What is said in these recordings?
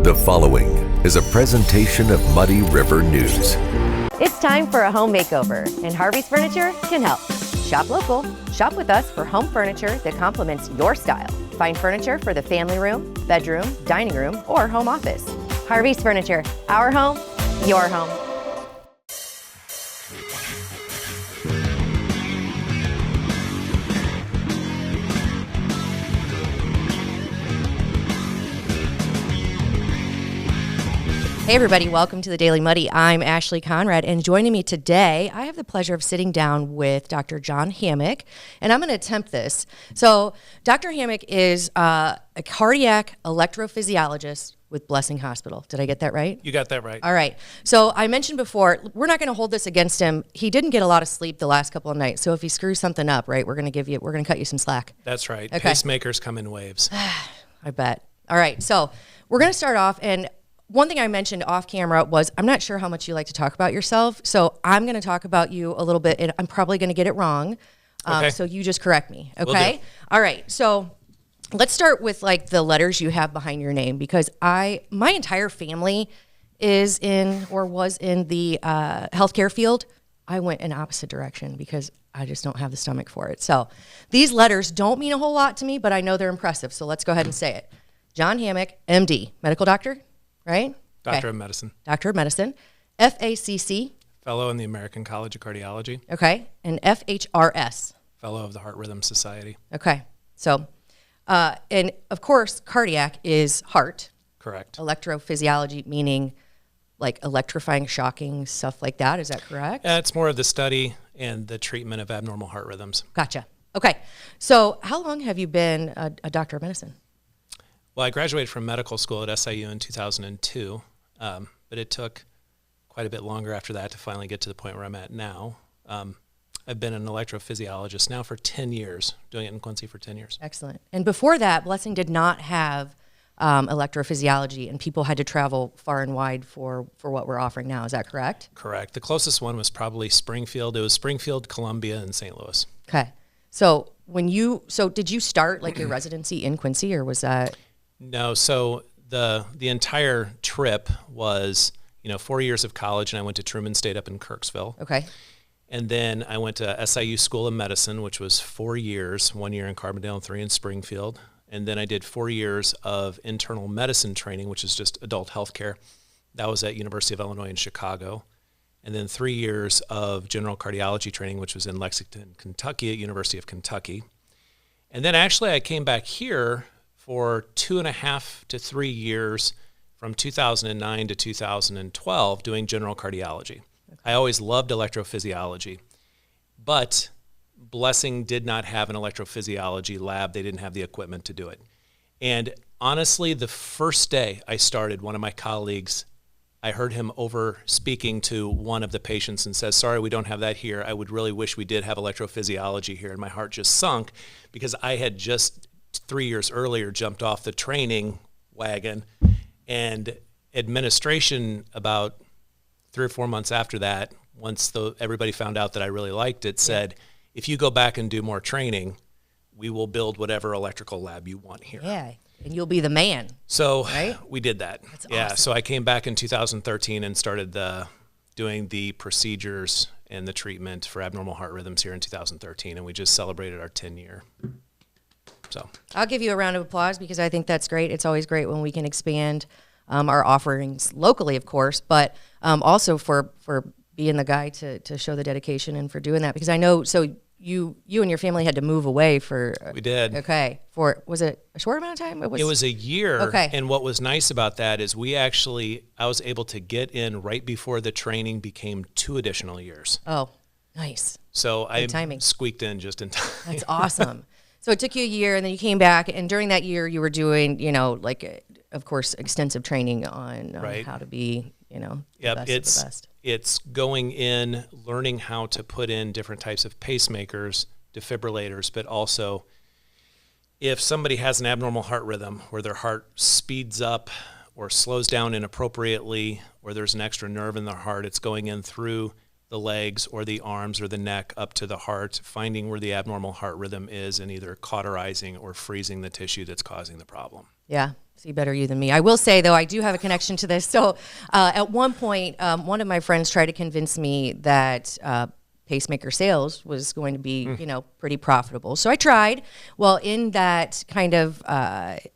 The following is a presentation of Muddy River News. It's time for a home makeover, and Harvey's Furniture can help. Shop local. Shop with us for home furniture that complements your style. Find furniture for the family room, bedroom, dining room, or home office. Harvey's Furniture. Our home, your home. Hey everybody, welcome to the Daily Muddy. I'm Ashley Conrad, and joining me today, I have the pleasure of sitting down with Dr. John Hammock, and I'm going to attempt this. So Dr. Hammock is a cardiac electrophysiologist with Blessing Hospital. Did I get that right? You got that right. All right. So I mentioned before, we're not going to hold this against him. He didn't get a lot of sleep the last couple of nights, so if he screws something up, right, we're going to cut you some slack. That's right. Okay. Pacemakers come in waves. I bet. All right. So we're going to start off, and one thing I mentioned off camera was I'm not sure how much you like to talk about yourself, so I'm going to talk about you a little bit, and I'm probably going to get it wrong. Okay. So you just correct me, okay? Will do. All right. So let's start with like the letters you have behind your name, because my entire family is in or was in the healthcare field. I went in opposite direction because I just don't have the stomach for it. So these letters don't mean a whole lot to me, but I know they're impressive. So let's go ahead and say it. John Hammock, MD, medical doctor. Right? Doctor of Medicine. Doctor of Medicine. FACC. Fellow in the American College of Cardiology. Okay. And FHRS. Fellow of the Heart Rhythm Society. Okay. So, and of course, cardiac is heart. Correct. Electrophysiology, meaning like electrifying, shocking, stuff like that. Is that correct? It's more of the study and the treatment of abnormal heart rhythms. Gotcha. Okay. So how long have you been a doctor of medicine? Well, I graduated from medical school at SIU in 2002, but it took quite a bit longer after that to finally get to the point where I'm at now. I've been an electrophysiologist now for 10 years, doing it in Quincy for 10 years. Excellent. And before that, Blessing did not have electrophysiology, and people had to travel far and wide for what we're offering now. Is that correct? Correct. The closest one was probably Springfield. It was Springfield, Columbia, and St. Louis. Okay. So did you start like your residency in Quincy, or was that? No, so the entire trip was, 4 years of college, and I went to Truman State up in Kirksville. Okay. And then I went to SIU School of Medicine, which was 4 years, 1 year in Carbondale and 3 in Springfield. And then I did 4 years of internal medicine training, which is just adult healthcare. That was at University of Illinois in Chicago. And then 3 years of general cardiology training, which was in Lexington, Kentucky at University of Kentucky. And then actually I came back here for 2.5 to 3 years from 2009 to 2012 doing general cardiology. Okay. I always loved electrophysiology, but Blessing did not have an electrophysiology lab. They didn't have the equipment to do it. And honestly, the first day I started, one of my colleagues, I heard him over speaking to one of the patients and says, "Sorry, we don't have that here. I would really wish we did have electrophysiology here." And my heart just sunk because I had just 3 years earlier jumped off the training wagon, and administration about 3 or 4 months after that, once everybody found out that I really liked it, said, if you go back and do more training, we will build whatever electrical lab you want here. Yeah, and you'll be the man. So right? We did that. That's yeah, awesome. So I came back in 2013 and started doing the procedures and the treatment for abnormal heart rhythms here in 2013, and we just celebrated our 10-year. So I'll give you a round of applause because I think that's great. It's always great when we can expand our offerings locally, of course, but also for being the guy to show the dedication and for doing that, because I know, so you and your family had to move away for. We did. Okay. Was it a short amount of time? It was a year. Okay. And what was nice about that is I was able to get in right before the training became 2 additional years. Oh, nice. So Good I timing. Squeaked in just in time. That's awesome. So it took you a year, and then you came back, and during that year you were doing, of course, extensive training on right. how to be, the best of the best. It's going in, learning how to put in different types of pacemakers, defibrillators, but also if somebody has an abnormal heart rhythm where their heart speeds up or slows down inappropriately, or there's an extra nerve in their heart, it's going in through the legs or the arms or the neck up to the heart, finding where the abnormal heart rhythm is and either cauterizing or freezing the tissue that's causing the problem. Yeah. See, better you than me. I will say, though, I do have a connection to this. So at one point, one of my friends tried to convince me that pacemaker sales was going to be, pretty profitable. So I tried. Well, in that kind of,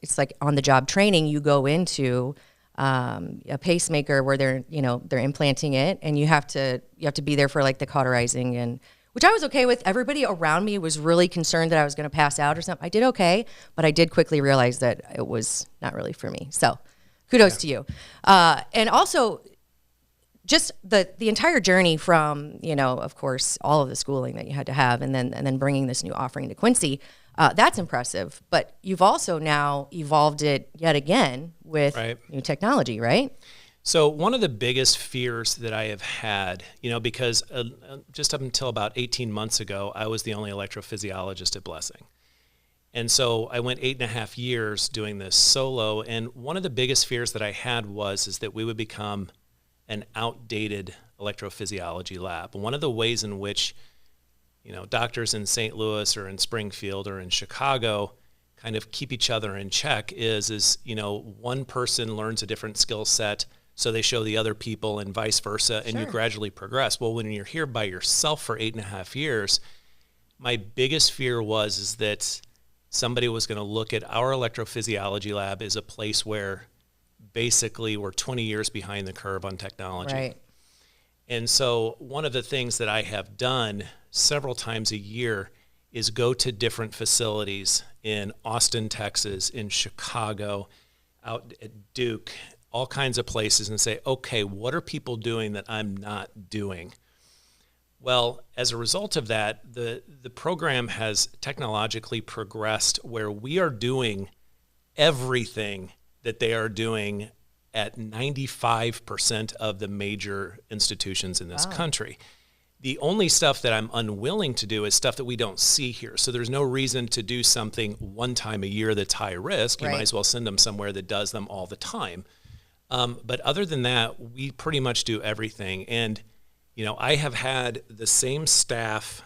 it's like on-the-job training, you go into a pacemaker where they're implanting it, and you have to be there for like the cauterizing, and which I was okay with. Everybody around me was really concerned that I was going to pass out or something. I did okay, but I did quickly realize that it was not really for me. So kudos to you. And also just the entire journey from, of course, all of the schooling that you had to have, and then bringing this new offering to Quincy. That's impressive, but you've also now evolved it yet again with new technology, right? So one of the biggest fears that I have had, because just up until about 18 months ago, I was the only electrophysiologist at Blessing. And so I went 8.5 years doing this solo. And one of the biggest fears that I had is that we would become an outdated electrophysiology lab. One of the ways in which, doctors in St. Louis or in Springfield or in Chicago kind of keep each other in check is one person learns a different skill set, so they show the other people and vice versa, and you gradually progress. Well, when you're here by yourself for 8.5 years, my biggest fear is that somebody was going to look at our electrophysiology lab as a place where basically we're 20 years behind the curve on technology. Right. And so one of the things that I have done several times a year is go to different facilities in Austin, Texas, in Chicago, out at Duke, all kinds of places, and say, okay, what are people doing that I'm not doing? Well, as a result of that, the program has technologically progressed where we are doing everything that they are doing at 95% of the major institutions in this country. The only stuff that I'm unwilling to do is stuff that we don't see here. So there's no reason to do something one time a year that's high risk. You might as well send them somewhere that does them all the time. But other than that, we pretty much do everything. And, I have had the same staff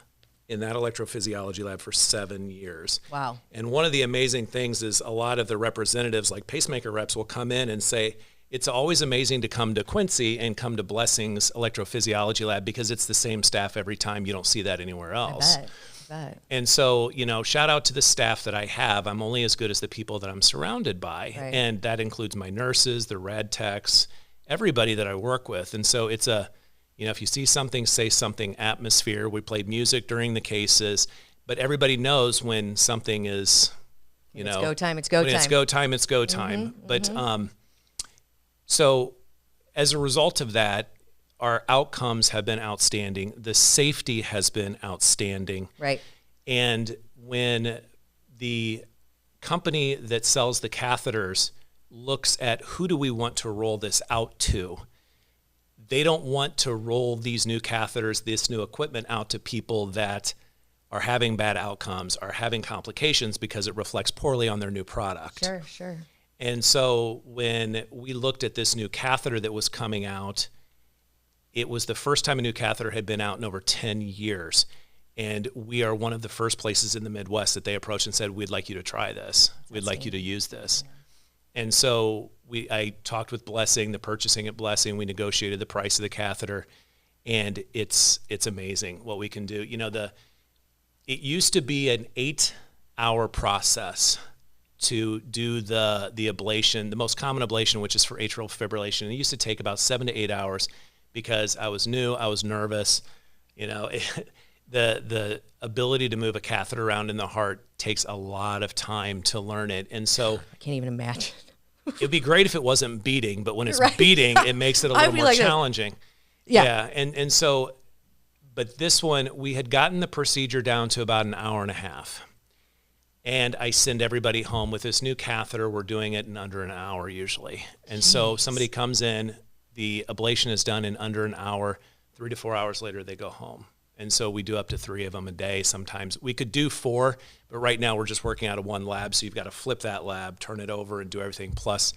in that electrophysiology lab for 7 years. Wow. And one of the amazing things is a lot of the representatives, like pacemaker reps, will come in and say, it's always amazing to come to Quincy and come to Blessing's electrophysiology lab because it's the same staff every time. You don't see that anywhere else. I bet. And so, shout out to the staff that I have. I'm only as good as the people that I'm surrounded by. Right. And that includes my nurses, the rad techs, everybody that I work with. And so it's if you see something, say something atmosphere. We played music during the cases, but everybody knows when something is, it's go time, it's go time. It's go time, it's go time. But so as a result of that, our outcomes have been outstanding. The safety has been outstanding. Right. And when the company that sells the catheters looks at who do we want to roll this out to, they don't want to roll these new catheters, this new equipment out to people that are having bad outcomes, are having complications because it reflects poorly on their new product. Sure. And so when we looked at this new catheter that was coming out, it was the first time a new catheter had been out in over 10 years. And we are one of the first places in the Midwest that they approached and said, we'd like you to try this. We'd like you to use this. Yeah. And so I talked with Blessing, the purchasing at Blessing. We negotiated the price of the catheter, and it's amazing what we can do. It used to be an 8-hour process to do the ablation, the most common ablation, which is for atrial fibrillation. It used to take about 7 to 8 hours because I was new, I was nervous. The ability to move a catheter around in the heart takes a lot of time to learn it. And so I can't even imagine. It'd be great if it wasn't beating, but when it's beating, it makes it a little more challenging. Yeah. And so, but this one, we had gotten the procedure down to about an hour and a half. And I send everybody home with this new catheter. We're doing it in under an hour usually. And so somebody comes in, the ablation is done in under an hour, 3 to 4 hours later, they go home. And so we do up to 3 of them a day. Sometimes we could do 4, but right now we're just working out of one lab. So you've got to flip that lab, turn it over, and do everything. Plus,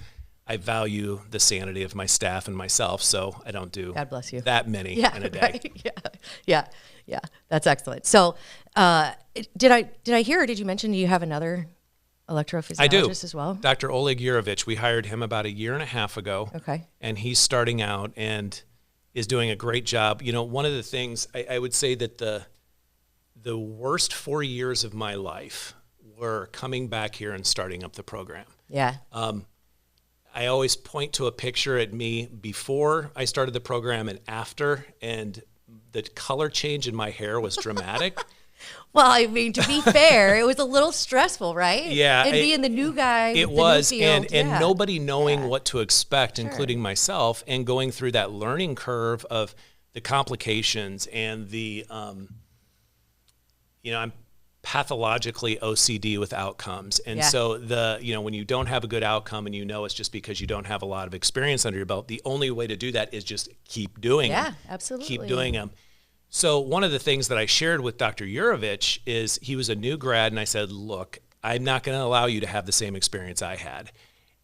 I value the sanity of my staff and myself, so I don't do God bless you. that many in a day. Right? Yeah. That's excellent. So, did I hear, or did you mention you have another electrophysiologist I do. as well? Dr. Oleg Yurovich, we hired him about a year and a half ago. Okay. And he's starting out and is doing a great job. You know, one of the things I would say that the worst 4 years of my life were coming back here and starting up the program. Yeah. I always point to a picture at me before I started the program and after, and the color change in my hair was dramatic. Well, I mean, to be fair, it was a little stressful, right? Yeah. And being the new guy. It with the was, new field, and nobody knowing what to expect, including myself, and going through that learning curve of the complications and the, I'm pathologically OCD with outcomes. And so when you don't have a good outcome and it's just because you don't have a lot of experience under your belt, the only way to do that is just keep doing them. Yeah, absolutely. Keep doing them. So one of the things that I shared with Dr. Yurovich is he was a new grad, and I said, look, I'm not going to allow you to have the same experience I had.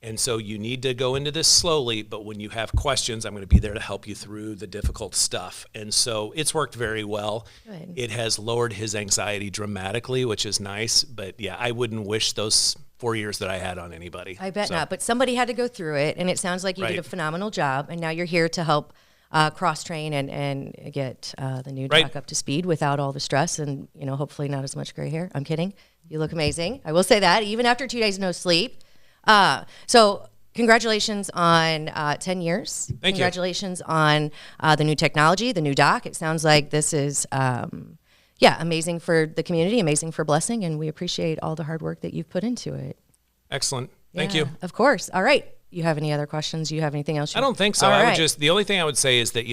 And so you need to go into this slowly, but when you have questions, I'm going to be there to help you through the difficult stuff. And so it's worked very well. Good. It has lowered his anxiety dramatically, which is nice. But yeah, I wouldn't wish those 4 years that I had on anybody. I bet not. But somebody had to go through it, and it sounds like you did a phenomenal job. And now you're here to help cross-train and get the new doc up to speed without all the stress and, hopefully not as much gray hair. I'm kidding. You look amazing. I will say that, even after 2 days no sleep. So congratulations on 10 years. Thank you. Congratulations on the new technology, the new doc. It sounds like this is, amazing for the community, amazing for Blessing, and we appreciate all the hard work that you've put into it. Excellent. Thank you. Of course. All right. You have any other questions? You have anything else? I don't think so. The only thing I would say is that,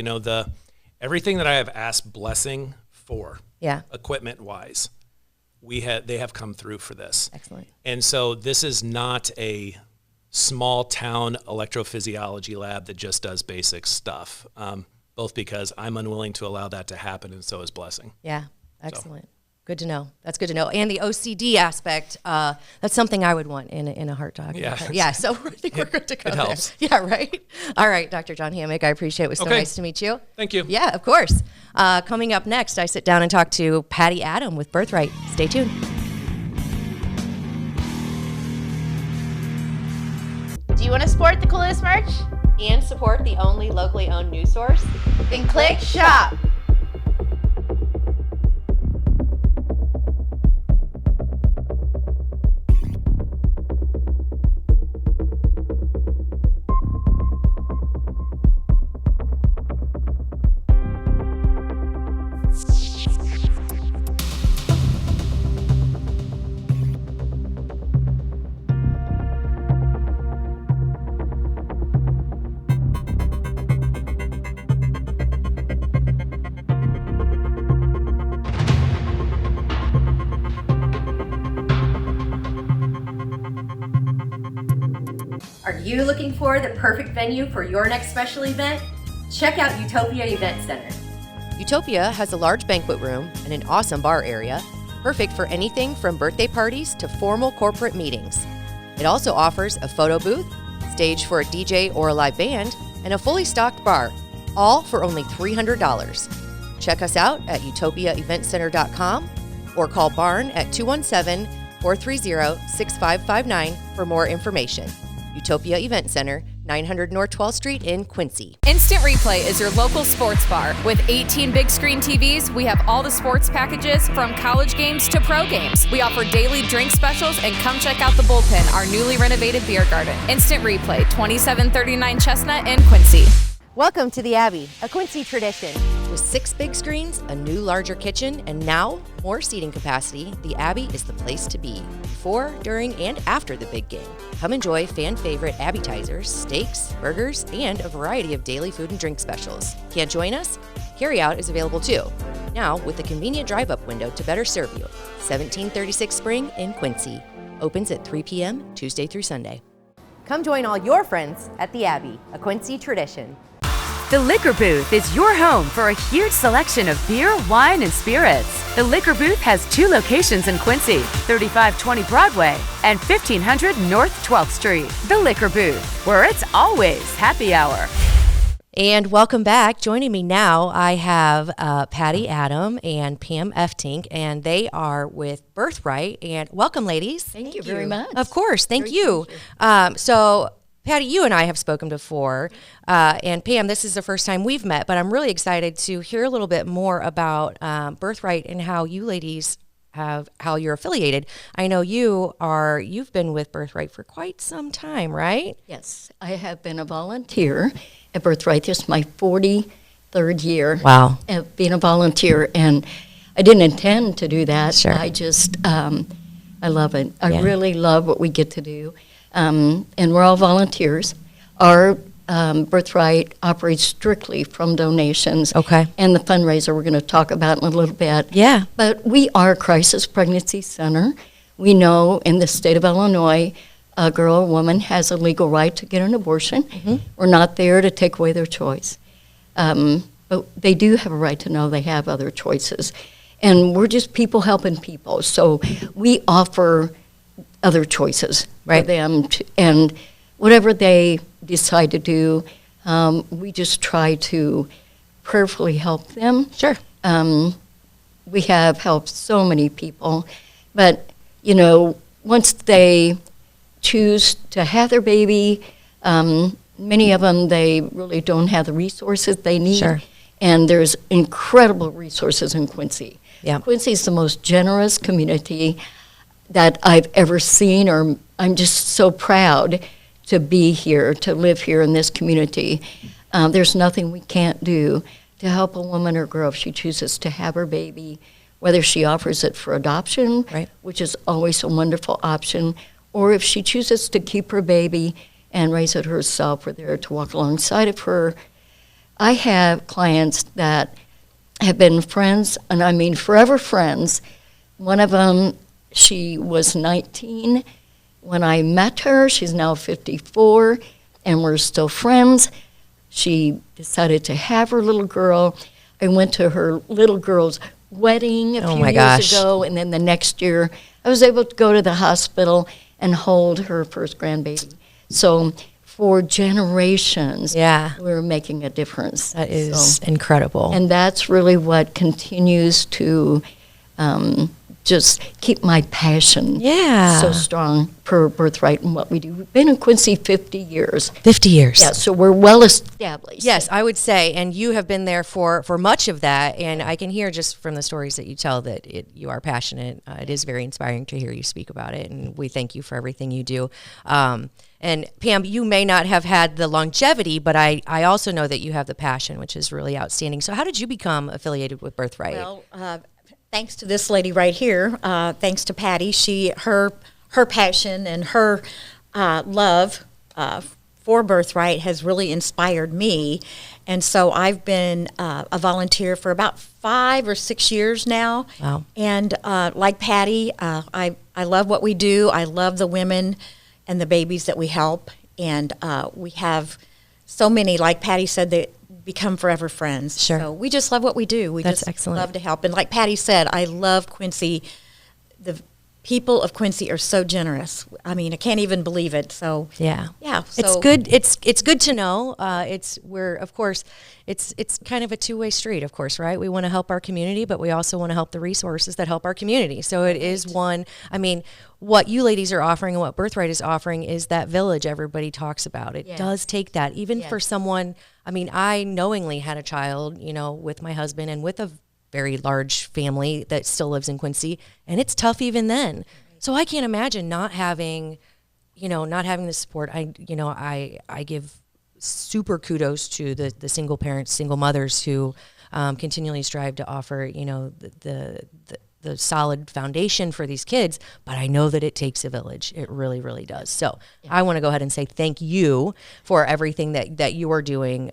everything that I have asked Blessing for, equipment wise, they have come through for this. Excellent. And so this is not a small town electrophysiology lab that just does basic stuff, both because I'm unwilling to allow that to happen, and so is Blessing. Yeah, excellent. Good to know. That's good to know. And the OCD aspect, that's something I would want in a heart doc. Yeah, so I think we're good to go. It helps. Yeah, right? All right, Dr. John Hammock, I appreciate it. It was so nice to meet you. Thank you. Yeah, of course. Coming up next, I sit down and talk to Patty Adam with Birthright. Stay tuned. Do you want to support the coolest merch? And support the only locally owned news source? Then click shop. Are you looking for the perfect venue for your next special event? Check out Utopia Event Center. Utopia has a large banquet room and an awesome bar area, perfect for anything from birthday parties to formal corporate meetings. It also offers a photo booth, stage for a DJ or a live band, and a fully stocked bar, all for only $300. Check us out at utopiaeventcenter.com or call Barn at 217-430-6559 for more information. Utopia Event Center, 900 North 12th Street in Quincy. Instant Replay is your local sports bar. With 18 big screen TVs, we have all the sports packages from college games to pro games. We offer daily drink specials, and come check out the Bullpen, our newly renovated beer garden. Instant Replay, 2739 Chestnut in Quincy. Welcome to the Abbey, a Quincy tradition. With 6 big screens, a new larger kitchen, and now more seating capacity, the Abbey is the place to be before, during, and after the big game. Come enjoy fan favorite appetizers, steaks, burgers, and a variety of daily food and drink specials. Can't join us? Carryout is available too. Now with a convenient drive-up window to better serve you. 1736 Spring in Quincy. Opens at 3 p.m. Tuesday through Sunday. Come join all your friends at the Abbey, a Quincy tradition. The Liquor Booth is your home for a huge selection of beer, wine, and spirits. The Liquor Booth has 2 locations in Quincy, 3520 Broadway and 1500 North 12th Street. The Liquor Booth, where it's always happy hour. And welcome back. Joining me now, I have Patty Adam and Pam Eftink, and they are with Birthright. And welcome, ladies. Thank you very much. Of course, thank you. So, Patty, you and I have spoken before, and Pam, this is the first time we've met, but I'm really excited to hear a little bit more about Birthright and how you ladies how you're affiliated. I know you've been with Birthright for quite some time, right? Yes, I have been a volunteer at Birthright. This is my 43rd year of being a volunteer, and I didn't intend to do that. Sure. I just, I love it. I really love what we get to do, and we're all volunteers. Our Birthright operates strictly from donations. Okay. And the fundraiser we're going to talk about in a little bit. Yeah. But we are a crisis pregnancy center. We know in the state of Illinois, a girl or woman has a legal right to get an abortion. Mm-hmm. We're not there to take away their choice. But they do have a right to know they have other choices. And we're just people helping people. So we offer other choices for them. And whatever they decide to do, we just try to prayerfully help them. Sure. We have helped so many people. But, once they choose to have their baby, many of them, they really don't have the resources they need. Sure. And there's incredible resources in Quincy. Yeah. Quincy is the most generous community that I've ever seen, or I'm just so proud to be here, to live here in this community. There's nothing we can't do to help a woman or girl if she chooses to have her baby, whether she offers it for adoption, which is always a wonderful option, or if she chooses to keep her baby and raise it herself. We're there to walk alongside of her. I have clients that have been friends, and I mean forever friends. One of them, she was 19 when I met her. She's now 54, and we're still friends. She decided to have her little girl. I went to her little girl's wedding a few years ago, and then the next year I was able to go to the hospital and hold her first grandbaby. So for generations, we're making a difference. That is incredible. And that's really what continues to just keep my passion so strong for Birthright and what we do. We've been in Quincy 50 years. 50 years. Yeah, so we're well established. Yes, I would say, and you have been there for much of that, and I can hear just from the stories that you tell that you are passionate. It is very inspiring to hear you speak about it, and we thank you for everything you do. And Pam, you may not have had the longevity, but I also know that you have the passion, which is really outstanding. So how did you become affiliated with Birthright? Well, thanks to this lady right here, thanks to Patty, her passion and her love for Birthright has really inspired me. And so I've been a volunteer for about 5 or 6 years now. Wow. And like Patty, I love what we do. I love the women and the babies that we help. And we have so many, like Patty said, that become forever friends. Sure. So we just love what we do. We That's just excellent. love to help. And like Patty said, I love Quincy. The people of Quincy are so generous. I mean, I can't even believe it. So yeah. So it's good. It's good to know. Of course, it's kind of a two-way street, of course, right? We want to help our community, but we also want to help the resources that help our community. So it is one. I mean, what you ladies are offering and what Birthright is offering is that village everybody talks about. It does take that, even for someone. I mean, I knowingly had a child, with my husband and with a very large family that still lives in Quincy, and it's tough even then. So I can't imagine not having the support. I give super kudos to the single parents, single mothers who continually strive to offer, the solid foundation for these kids, but I know that it takes a village. It really, really does. So I want to go ahead and say thank you for everything that you are doing.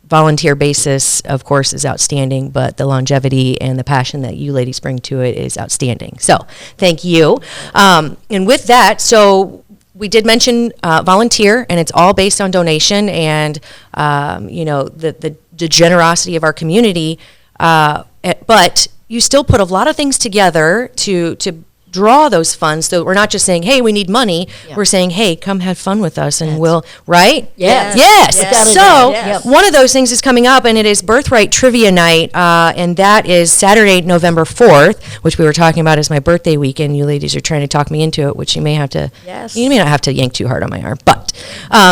Volunteer basis, of course, is outstanding, but the longevity and the passion that you ladies bring to it is outstanding. So thank you. And with that, so we did mention volunteer, and it's all based on donation and the generosity of our community. But you still put a lot of things together to draw those funds. So we're not just saying, hey, we need money. Yeah. We're saying, hey, come have fun with us, and we'll, right? Yes. Yes. So one of those things is coming up, and it is Birthright Trivia Night, and that is Saturday, November 4th, which we were talking about as my birthday weekend. You ladies are trying to talk me into it, which you may have to, you may not have to yank too hard on my arm. But,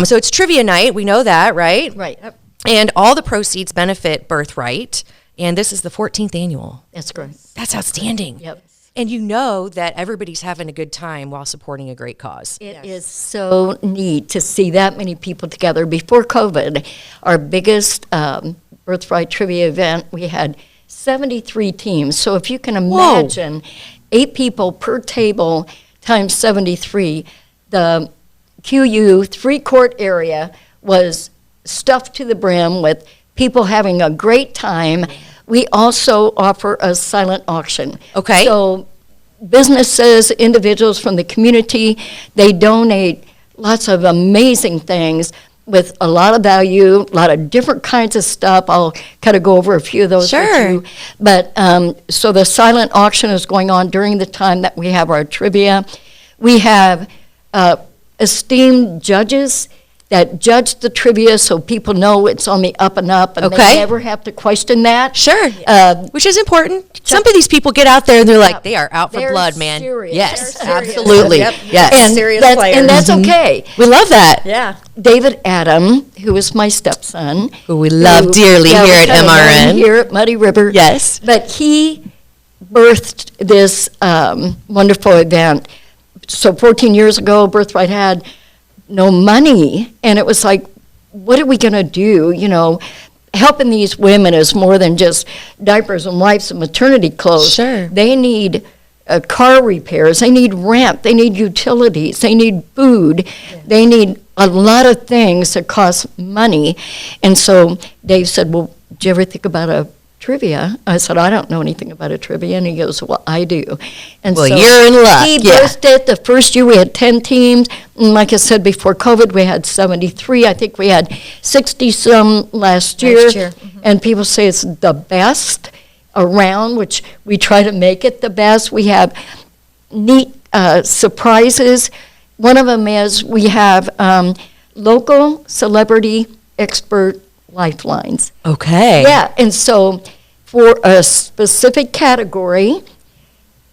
so it's Trivia Night. We know that, right? Right. And all the proceeds benefit Birthright, and this is the 14th annual. That's great. That's outstanding. Yep. And you know that everybody's having a good time while supporting a great cause. It is so neat to see that many people together. Before COVID, our biggest Birthright Trivia event, we had 73 teams. So if you can imagine, 8 people per table times 73, the QU 3-court area was stuffed to the brim with people having a great time. We also offer a silent auction. Okay. So businesses, individuals from the community, they donate lots of amazing things with a lot of value, a lot of different kinds of stuff. I'll kind of go over a few of those with you. But so the silent auction is going on during the time that we have our trivia. We have esteemed judges that judge the trivia, so people know it's on the up and up, and they never have to question that. Sure, which is important. Some of these people get out there and they're like, they are out for blood, man. Serious. Yes, They're serious. absolutely. Yep. Yes, And that's okay. we love that. Yeah. David Adam, who is my stepson, Who we love dearly here at MRN. Here at Muddy River. Yes. But he birthed this wonderful event. So 14 years ago, Birthright had no money, and it was like, what are we going to do? You know, helping these women is more than just diapers and wipes and maternity clothes. Sure. They need car repairs, they need rent, they need utilities, they need food, they need a lot of things that cost money. And so Dave said, well, did you ever think about a trivia? I said, I don't know anything about a trivia. And he goes, well, I do. And Well, so you're in luck. he birthed it. The first year we had 10 teams. And like I said, before COVID, we had 73. I think we had 60-some last year. And people say it's the best around, which we try to make it the best. We have neat surprises. One of them is we have local celebrity expert lifelines. Okay. Yeah, and so for a specific category,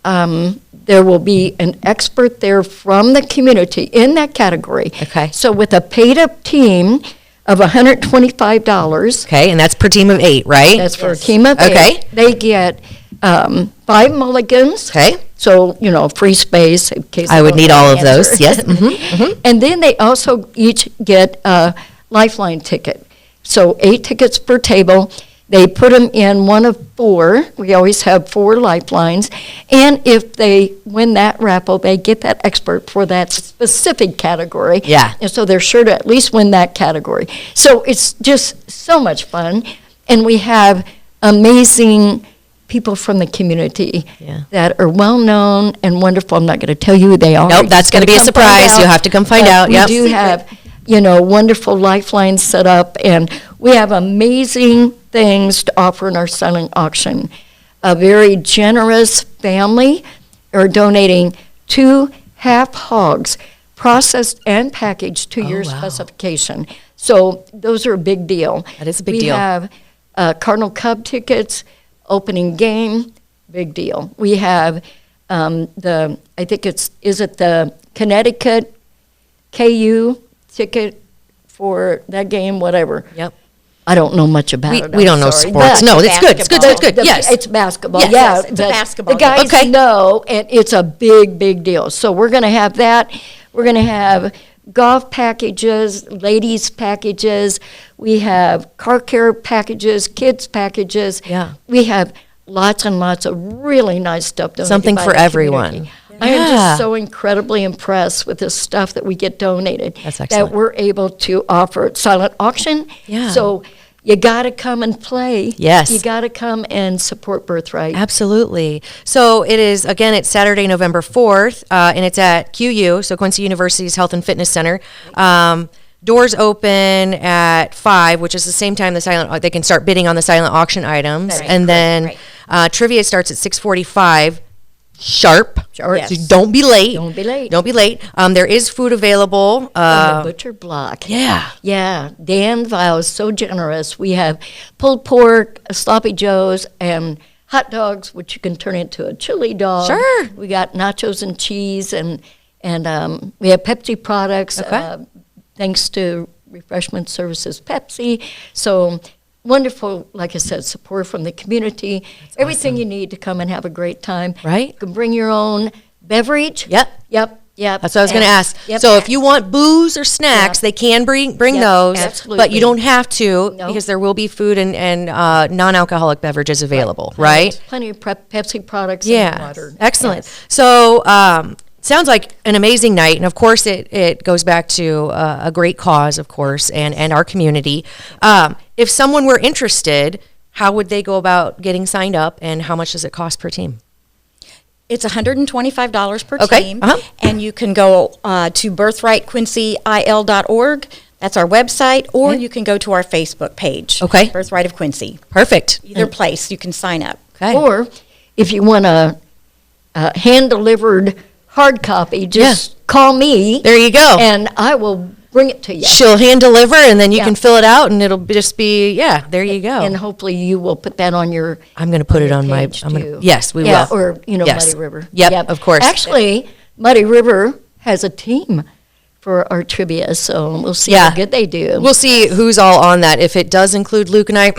there will be an expert there from the community in that category. Okay. So with a paid-up team of $125. Okay, and that's per team of 8, right? That's for a team of 8. Okay. They get 5 mulligans. Okay. So, you know, free space in case I would don't need know all the of those. answer. Yes. Mm-hmm. And then they also each get a lifeline ticket. So 8 tickets per table. They put them in one of 4. We always have 4 lifelines. And if they win that raffle, they get that expert for that specific category. Yeah. And so they're sure to at least win that category. So it's just so much fun. And we have amazing people from the community that are well-known and wonderful. I'm not going to tell you who they are. Nope, that's going to be a surprise. You'll have to come find out. We do have, you know, wonderful lifelines set up, and we have amazing things to offer in our silent auction. A very generous family are donating 2 half hogs, processed and packaged to your specification. So those are a big deal. That is a big we deal. We have Cardinal Cub tickets, opening game, big deal. We have I think is it the Connecticut KU ticket for that game, whatever. Yep. I don't know much about it. We don't know sports. No, it's good. It's good. It's good. Yes. It's basketball. Yes. Yeah, Yes, it's a basketball The guys game. know, and it's a big, big deal. So we're going to have that. We're going to have golf packages, ladies packages. We have car care packages, kids packages. Yeah. We have lots and lots of really nice stuff. donated Something by for the everyone. community. I am Yeah. just so incredibly impressed with the stuff that we get donated. That's excellent. That we're able to offer at silent auction. Yeah. So you got to come and play. Yes. You got to come and support Birthright. Absolutely. So it is, again, it's Saturday, November 4th, and it's at QU, so Quincy University's Health and Fitness Center. Doors open at 5, which is the same time they can start bidding on the silent auction items. Right. And then trivia starts at 6:45. Sharp. Yes. So don't be late. Don't be late. Don't be late. There is food available. On the butcher block. Yeah. Yeah. Dan Vile is so generous. We have pulled pork, sloppy joes, and hot dogs, which you can turn into a chili dog. Sure. We got nachos and cheese, and we have Pepsi products. Okay. Thanks to Refreshment Services Pepsi. So wonderful, like I said, support from the community. Everything you need to come and have a great time. Right. You can bring your own beverage. Yep. Yep. That's what I was going to ask. Yep. So if you want booze or snacks, they can bring Yep, those, absolutely. but you don't have to No. because there will be food and non-alcoholic beverages available, right? Plenty of Pepsi products Yeah. and water. Excellent. Yes. So sounds like an amazing night, and of course it goes back to a great cause, of course, and our community. If someone were interested, how would they go about getting signed up, and how much does it cost per team? It's $125 per Okay, team, uh-huh. and you can go to birthrightquincyil.org. That's our website, or you can go to our Facebook page. Okay. Birthright of Quincy. Perfect. Either place, you can sign up. Okay. Or if you want a hand-delivered hard copy, just call me. There you go. And I will bring it to you. She'll hand deliver, and then you Yeah. can fill it out, and it'll just be, there you go. And hopefully you will put that on your I'm going to put it on my, page too. yes, we Yeah, will. or, Yes. Muddy River. Yep, of course. Actually, Muddy River has a team for our trivia, so we'll see Yeah. how good they do. We'll see who's all on that. If it does include Luke and I,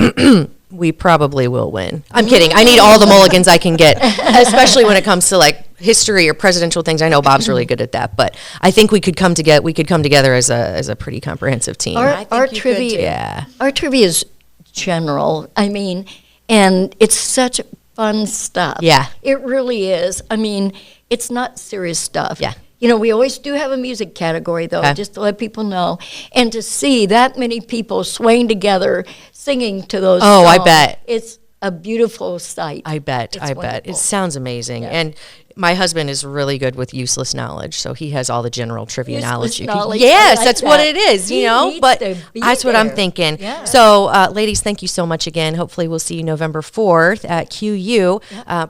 we probably will win. I'm kidding. I need all the mulligans I can get, especially when it comes to like history or presidential things. I know Bob's really good at that, but I think we could come together as a pretty comprehensive team. I Our think you could, trivia, too. Yeah. our trivia is general. I mean, and it's such fun stuff. Yeah. It really is. I mean, it's not serious stuff. Yeah. We always do have a music category, though, Okay. just to let people know. And to see that many people swaying together, singing to those Oh, I songs, bet. it's a beautiful sight. I bet. It's It wonderful. sounds amazing. Yeah. And my husband is really good with useless knowledge, so he has all the general trivia Useless knowledge. knowledge, Yes, I like that's what that. it is, He needs but to be that's what I'm there. thinking. Yeah. So, ladies, thank you so much again. Hopefully we'll see you November 4th at QU,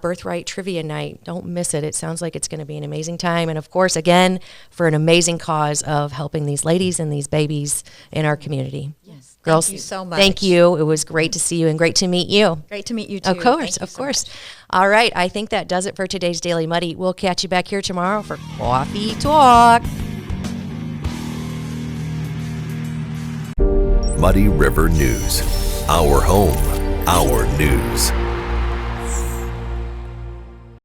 Birthright Trivia Night. Don't miss it. It sounds like it's going to be an amazing time. And, of course, again, for an amazing cause of helping these ladies and these babies in our community. Yes. Girls, Thank you so much. Thank you. It was great to see you and great to meet you. Great to meet you, too. Of course, Thank you of so course. much. All right, I think that does it for today's Daily Muddy. We'll catch you back here tomorrow for Coffee Talk. Muddy River News. Our home, our news.